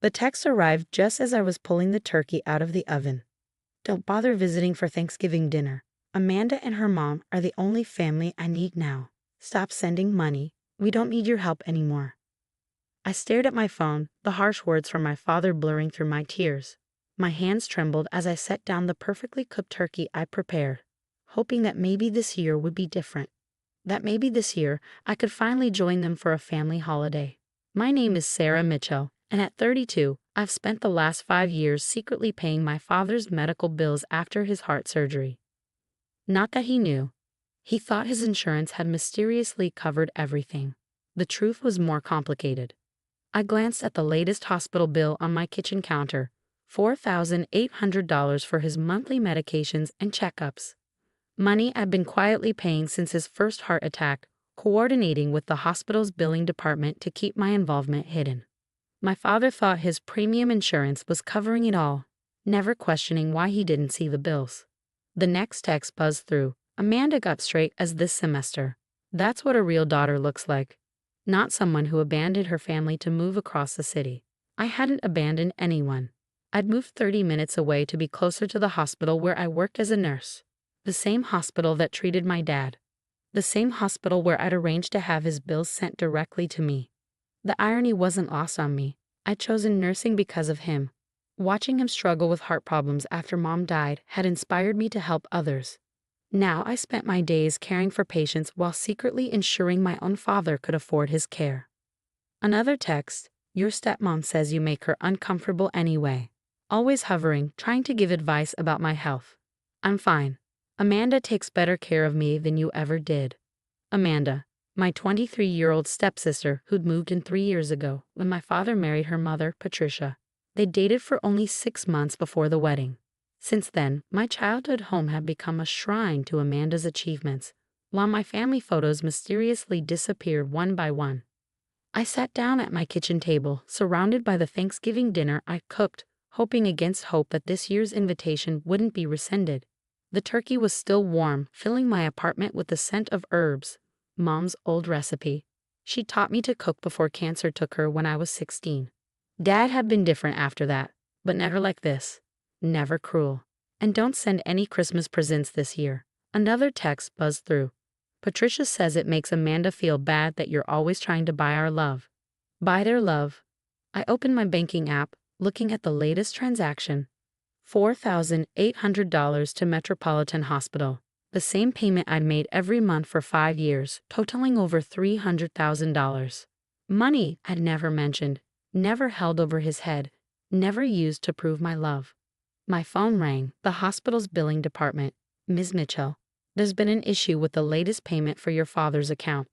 The text arrived just as I was pulling the turkey out of the oven. Don't bother visiting for Thanksgiving dinner. Amanda and her mom are the only family I need now. Stop sending money. We don't need your help anymore. I stared at my phone, the harsh words from my father blurring through my tears. My hands trembled as I set down the perfectly cooked turkey I prepared, hoping that maybe this year would be different. That maybe this year I could finally join them for a family holiday. My name is Sarah Mitchell, and at 32, I've spent the last 5 years secretly paying my father's medical bills after his heart surgery. Not that he knew. He thought his insurance had mysteriously covered everything. The truth was more complicated. I glanced at the latest hospital bill on my kitchen counter, $4,800 for his monthly medications and checkups. Money I'd been quietly paying since his first heart attack, coordinating with the hospital's billing department to keep my involvement hidden. My father thought his premium insurance was covering it all, never questioning why he didn't see the bills. The next text buzzed through. Amanda got straight A's this semester. That's what a real daughter looks like. Not someone who abandoned her family to move across the city. I hadn't abandoned anyone. I'd moved 30 minutes away to be closer to the hospital where I worked as a nurse. The same hospital that treated my dad. The same hospital where I'd arranged to have his bills sent directly to me. The irony wasn't lost on me. I'd chosen nursing because of him. Watching him struggle with heart problems after Mom died had inspired me to help others. Now I spent my days caring for patients while secretly ensuring my own father could afford his care. Another text, your stepmom says you make her uncomfortable anyway. Always hovering, trying to give advice about my health. I'm fine. Amanda takes better care of me than you ever did. Amanda, my 23-year-old stepsister who'd moved in 3 years ago when my father married her mother, Patricia. They dated for only 6 months before the wedding. Since then, my childhood home had become a shrine to Amanda's achievements, while my family photos mysteriously disappeared one by one. I sat down at my kitchen table, surrounded by the Thanksgiving dinner I cooked, hoping against hope that this year's invitation wouldn't be rescinded. The turkey was still warm, filling my apartment with the scent of herbs, Mom's old recipe. She taught me to cook before cancer took her when I was 16. Dad had been different after that, but never like this. Never cruel. And don't send any Christmas presents this year. Another text buzzed through. Patricia says it makes Amanda feel bad that you're always trying to buy our love. Buy their love. I opened my banking app, looking at the latest transaction. $4,800 to Metropolitan Hospital. The same payment I'd made every month for 5 years, totaling over $300,000. Money I'd never mentioned, never held over his head, never used to prove my love. My phone rang, the hospital's billing department. Ms. Mitchell, there's been an issue with the latest payment for your father's account.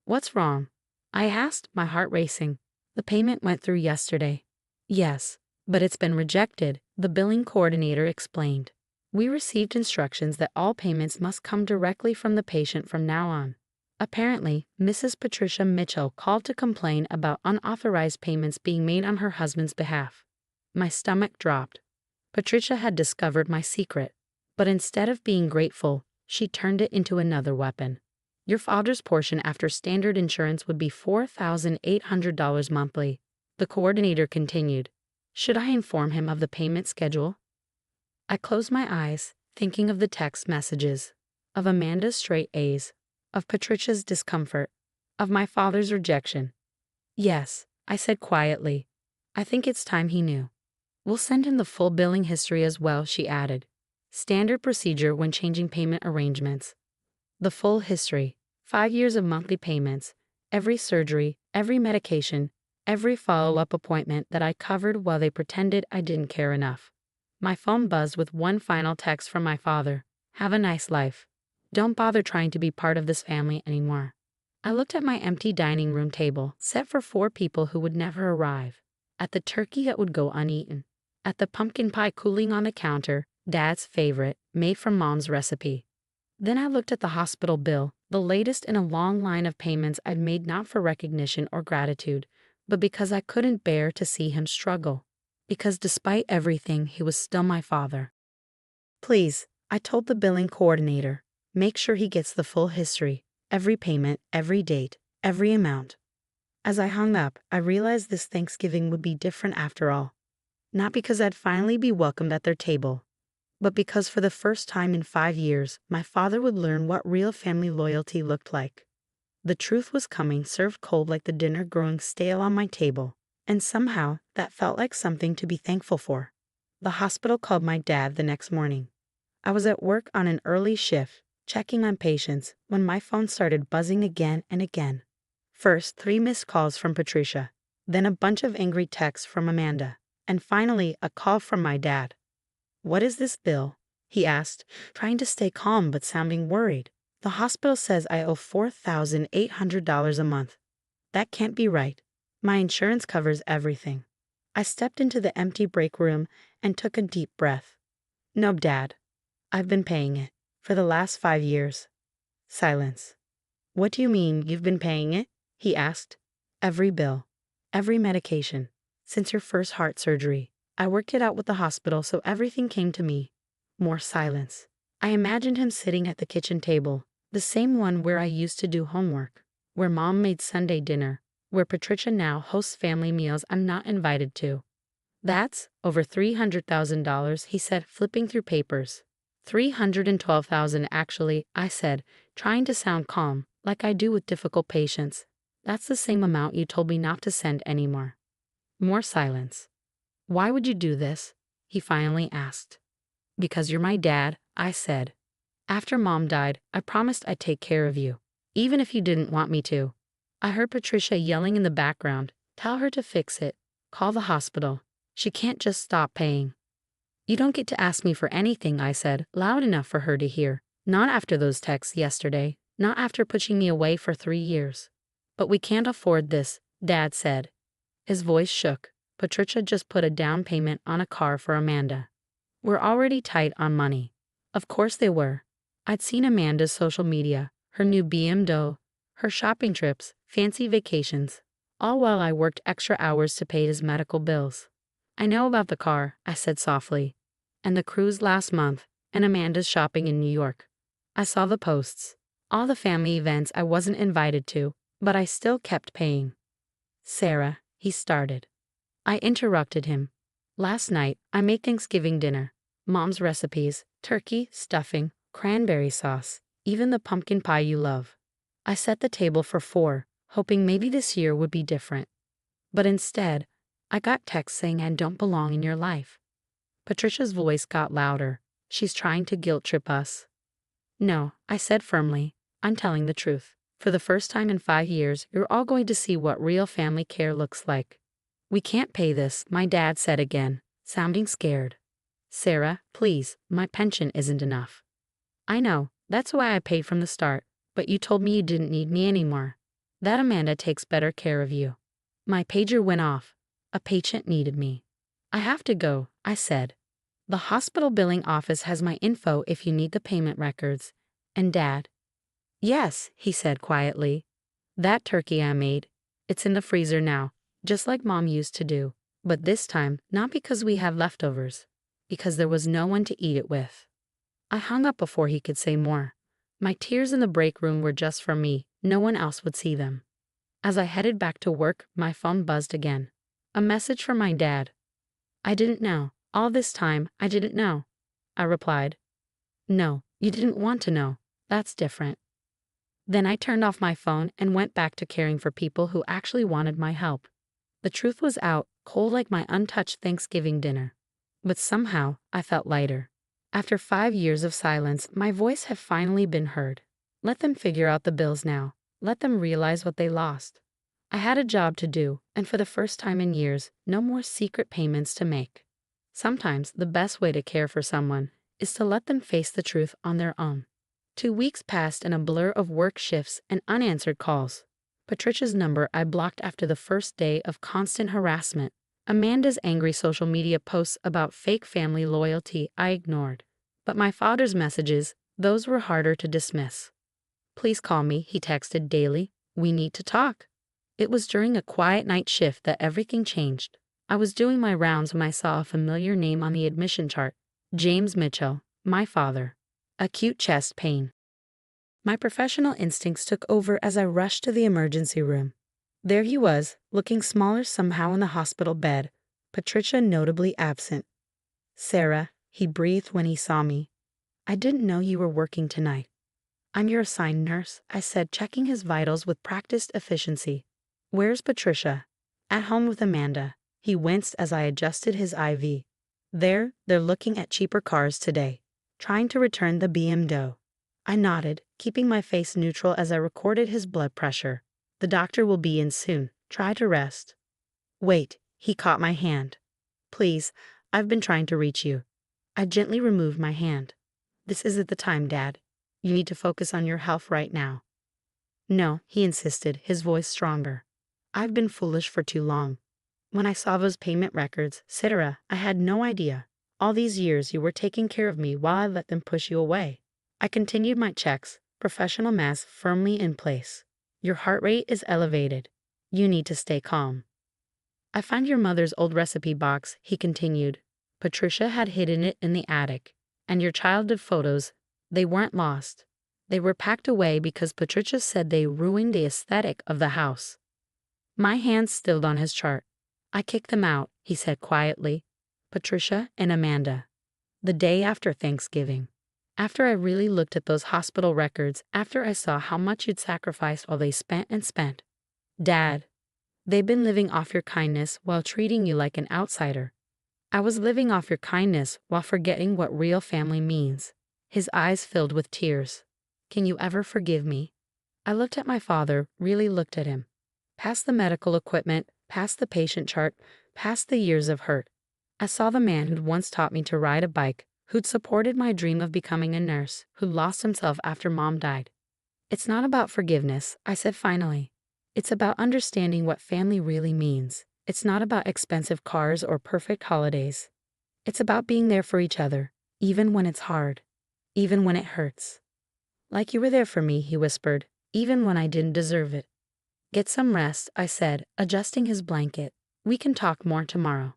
What's wrong? I asked, my heart racing. The payment went through yesterday. Yes, but it's been rejected, the billing coordinator explained. We received instructions that all payments must come directly from the patient from now on. Apparently, Mrs. Patricia Mitchell called to complain about unauthorized payments being made on her husband's behalf. My stomach dropped. Patricia had discovered my secret, but instead of being grateful, she turned it into another weapon. Your father's portion after standard insurance would be $4,800 monthly, the coordinator continued. Should I inform him of the payment schedule? I closed my eyes, thinking of the text messages, of Amanda's straight A's, of Patricia's discomfort, of my father's rejection. Yes, I said quietly. I think it's time he knew. We'll send him the full billing history as well, she added. Standard procedure when changing payment arrangements. The full history. 5 years of monthly payments. Every surgery, every medication, every follow-up appointment that I covered while they pretended I didn't care enough. My phone buzzed with one final text from my father. Have a nice life. Don't bother trying to be part of this family anymore. I looked at my empty dining room table, set for 4 people who would never arrive. At the turkey that would go uneaten. At the pumpkin pie cooling on the counter, Dad's favorite, made from Mom's recipe. Then I looked at the hospital bill, the latest in a long line of payments I'd made not for recognition or gratitude, but because I couldn't bear to see him struggle. Because despite everything, he was still my father. Please, I told the billing coordinator, make sure he gets the full history, every payment, every date, every amount. As I hung up, I realized this Thanksgiving would be different after all. Not because I'd finally be welcomed at their table, but because for the first time in 5 years, my father would learn what real family loyalty looked like. The truth was coming, served cold like the dinner growing stale on my table, and somehow that felt like something to be thankful for. The hospital called my dad the next morning. I was at work on an early shift, checking on patients, when my phone started buzzing again and again. First, 3 missed calls from Patricia, then a bunch of angry texts from Amanda, and finally a call from my dad. "What is this bill?" he asked, trying to stay calm but sounding worried. "The hospital says I owe $4,800 a month. That can't be right. My insurance covers everything." I stepped into the empty break room and took a deep breath. "No, Dad. I've been paying it. For the last 5 years." Silence. "What do you mean you've been paying it?" he asked. "Every bill. Every medication. Since your first heart surgery. I worked it out with the hospital, so everything came to me." More silence. I imagined him sitting at the kitchen table, the same one where I used to do homework, where Mom made Sunday dinner, where Patricia now hosts family meals I'm not invited to. "That's over $300,000, he said, flipping through papers. $312,000 actually, I said, trying to sound calm, like I do with difficult patients. "That's the same amount you told me not to send anymore." More silence. "Why would you do this?" he finally asked. "Because you're my dad," I said. "After Mom died, I promised I'd take care of you, even if you didn't want me to." I heard Patricia yelling in the background, "Tell her to fix it. Call the hospital. She can't just stop paying." "You don't get to ask me for anything," I said, loud enough for her to hear. "Not after those texts yesterday. Not after pushing me away for 3 years." "But we can't afford this," Dad said. His voice shook. "Patricia just put a down payment on a car for Amanda. We're already tight on money." Of course they were. I'd seen Amanda's social media, her new BMW, her shopping trips, fancy vacations, all while I worked extra hours to pay his medical bills. "I know about the car," I said softly, "and the cruise last month, and Amanda's shopping in New York. I saw the posts, all the family events I wasn't invited to, but I still kept paying." "Sarah," he started. I interrupted him. "Last night, I made Thanksgiving dinner. Mom's recipes, turkey, stuffing, cranberry sauce, even the pumpkin pie you love. I set the table for 4, hoping maybe this year would be different. But instead, I got texts saying I don't belong in your life." Patricia's voice got louder. "She's trying to guilt trip us." "No," I said firmly. "I'm telling the truth. For the first time in 5 years, you're all going to see what real family care looks like." "We can't pay this," my dad said again, sounding scared. "Sarah, please, my pension isn't enough." "I know, that's why I paid from the start, but you told me you didn't need me anymore. That Amanda takes better care of you." My pager went off. A patient needed me. "I have to go," I said. "The hospital billing office has my info if you need the payment records." "And Dad?" "Yes," he said quietly. "That turkey I made, it's in the freezer now, just like Mom used to do. But this time, not because we have leftovers, because there was no one to eat it with." I hung up before he could say more. My tears in the break room were just for me, no one else would see them. As I headed back to work, my phone buzzed again. A message from my dad. "I didn't know. All this time, I didn't know." I replied. "No, you didn't want to know. That's different." Then I turned off my phone and went back to caring for people who actually wanted my help. The truth was out, cold like my untouched Thanksgiving dinner. But somehow, I felt lighter. After 5 years of silence, my voice had finally been heard. Let them figure out the bills now. Let them realize what they lost. I had a job to do, and for the first time in years, no more secret payments to make. Sometimes the best way to care for someone is to let them face the truth on their own. 2 weeks passed in a blur of work shifts and unanswered calls. Patricia's number I blocked after the first day of constant harassment. Amanda's angry social media posts about fake family loyalty I ignored. But my father's messages, those were harder to dismiss. "Please call me," he texted daily. "We need to talk." It was during a quiet night shift that everything changed. I was doing my rounds when I saw a familiar name on the admission chart. James Mitchell, my father. Acute chest pain. My professional instincts took over as I rushed to the emergency room. There he was, looking smaller somehow in the hospital bed, Patricia notably absent. "Sarah," he breathed when he saw me. "I didn't know you were working tonight." "I'm your assigned nurse," I said, checking his vitals with practiced efficiency. "Where's Patricia?" "At home with Amanda." He winced as I adjusted his IV. They're looking at cheaper cars today. Trying to return the BMW. I nodded, keeping my face neutral as I recorded his blood pressure. "The doctor will be in soon. Try to rest." "Wait," he caught my hand. "Please, I've been trying to reach you." I gently removed my hand. "This isn't the time, Dad. You need to focus on your health right now." "No," he insisted, his voice stronger. "I've been foolish for too long. When I saw those payment records, Sarah, I had no idea. All these years you were taking care of me while I let them push you away." I continued my checks, professional mask firmly in place. "Your heart rate is elevated. You need to stay calm." "I found your mother's old recipe box," he continued. "Patricia had hidden it in the attic. And your childhood photos, they weren't lost. They were packed away because Patricia said they ruined the aesthetic of the house." My hand stilled on his chart. "I kicked them out," he said quietly. "Patricia and Amanda. The day after Thanksgiving. After I really looked at those hospital records, after I saw how much you'd sacrificed while they spent. Dad, they've been living off your kindness while treating you like an outsider." "I was living off your kindness while forgetting what real family means." His eyes filled with tears. "Can you ever forgive me?" I looked at my father, really looked at him. Past the medical equipment, past the patient chart, past the years of hurt. I saw the man who'd once taught me to ride a bike, who'd supported my dream of becoming a nurse, who lost himself after Mom died. "It's not about forgiveness," I said finally. "It's about understanding what family really means. It's not about expensive cars or perfect holidays. It's about being there for each other, even when it's hard, even when it hurts." "Like you were there for me," he whispered, "even when I didn't deserve it." "Get some rest," I said, adjusting his blanket. "We can talk more tomorrow."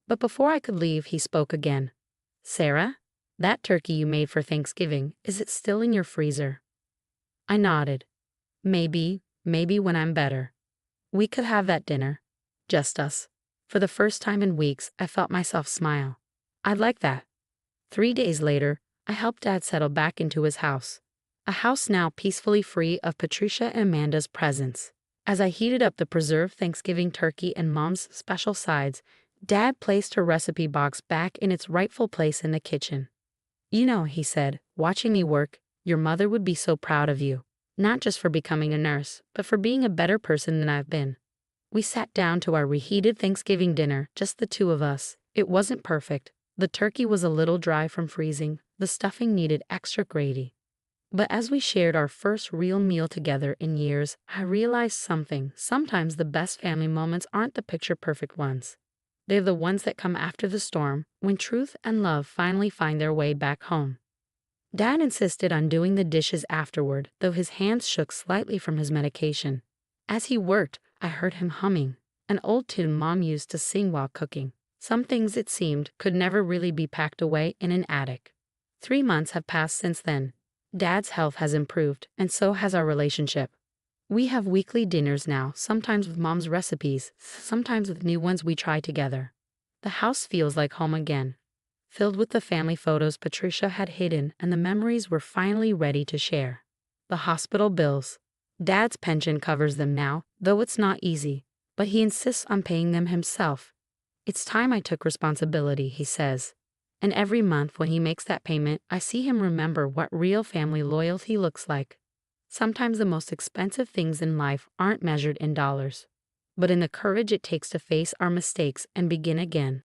But before I could leave, he spoke again. "Sarah, that turkey you made for Thanksgiving, is it still in your freezer?" I nodded. Maybe when I'm better. We could have that dinner. Just us." For the first time in weeks, I felt myself smile. "I'd like that." 3 days later, I helped Dad settle back into his house. A house now peacefully free of Patricia and Amanda's presence. As I heated up the preserved Thanksgiving turkey and Mom's special sides, Dad placed her recipe box back in its rightful place in the kitchen. "You know," he said, watching me work, "your mother would be so proud of you. Not just for becoming a nurse, but for being a better person than I've been." We sat down to our reheated Thanksgiving dinner, just the two of us. It wasn't perfect. The turkey was a little dry from freezing. The stuffing needed extra gravy. But as we shared our first real meal together in years, I realized something. Sometimes the best family moments aren't the picture-perfect ones. They're the ones that come after the storm, when truth and love finally find their way back home. Dad insisted on doing the dishes afterward, though his hands shook slightly from his medication. As he worked, I heard him humming, an old tune Mom used to sing while cooking. Some things, it seemed, could never really be packed away in an attic. 3 months have passed since then. Dad's health has improved, and so has our relationship. We have weekly dinners now, sometimes with Mom's recipes, sometimes with new ones we try together. The house feels like home again, filled with the family photos Patricia had hidden and the memories we're finally ready to share. The hospital bills. Dad's pension covers them now, though it's not easy, but he insists on paying them himself. "It's time I took responsibility," he says. And every month when he makes that payment, I see him remember what real family loyalty looks like. Sometimes the most expensive things in life aren't measured in dollars, but in the courage it takes to face our mistakes and begin again.